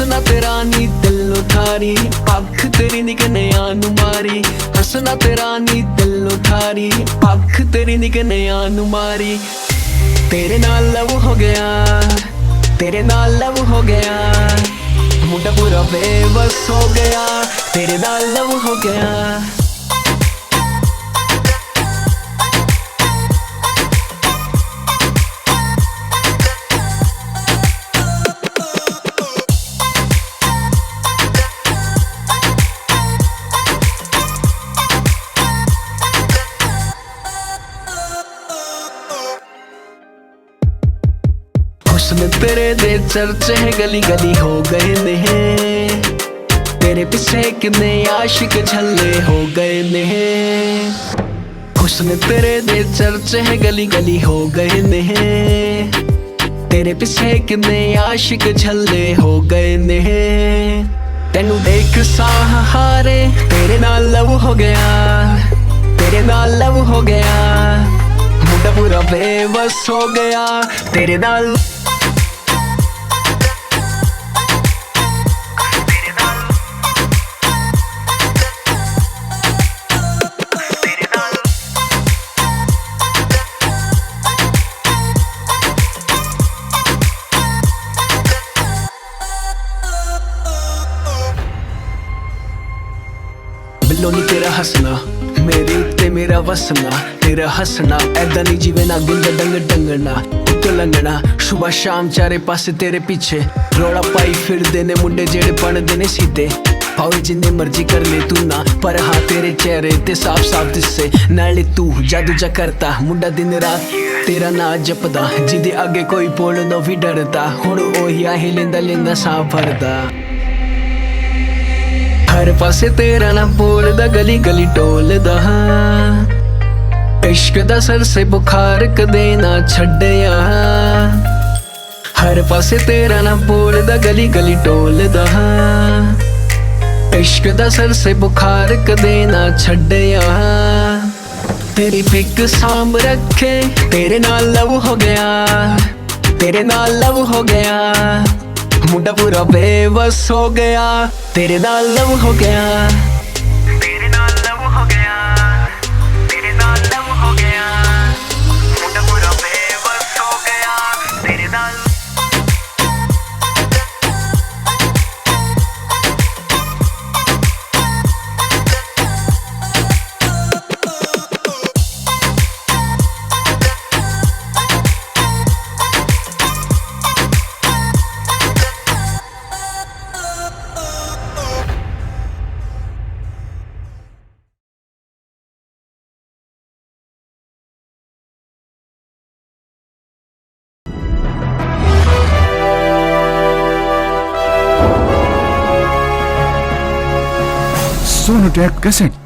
हसना तेरा नी दिलो थारी पख तेरी निकनिया नू मारी हसना तेरा नी दिलो थारी पख तेरी निकनिया नू मारी तेरे नाल लव हो गया तेरे नाल लव हो गया मुंडा पूरा बेबस हो गया तेरे नाल लव हो गया हुस्न तेरे दे चर्चे है गली गली हो गए ने तेरे पीछे कितने आशिक झल्ले हो गए ने हुस्न तेरे दे चर्चे है गली गली हो गए ने तेरे पीछे कितने आशिक झल्ले हो गए ने तेनू देख सहारे तेरे नाल लव हो गया तेरे नाल लव हो गया मुंडा पूरा बेबस हो गया तेरे नाल बिल्लो नी तेरा हसना मेरे उत्ते मेरा वसना तेरा हसना ऐदा नहीं जिवे ना गुंजा डंग डंगना उत्ते लंघना सुबह शाम चारे पासे तेरे पीछे रौला पाई फिर देने मुंडे जेड़े पन देने सीधे भावे जिन्ने मर्जी कर ले तू ना पर हाँ तेरे चेहरे ते साफ साफ दिसे नाले तू जादू जा करता मुंडा दिन रात तेरा ना जपदा जिदे आगे कोई बोलनो भी डरदा हुण ओही आही लेंदा लेंदा साह भरदा हर पासे तेरा ना बोलदा गली गली टोलदा इश्क दा सर से बुखार कदे ना छड्डिया हर पासे तेरा ना बोलदा गली गली टोलदा इश्क दा सर से बुखार कदे ना छड्डिया तेरी फिक सांभ रखे तेरे नाल लव हो गया तेरे नाल लव हो गया मुंडा पूरा बेबस हो गया तेरे नाल लव हो गया तेरे नाल लव हो गया तेरे नाल लव हो गया मुंडा पूरा बेबस हो गया तेरे नाल सोनोटेक कैसेट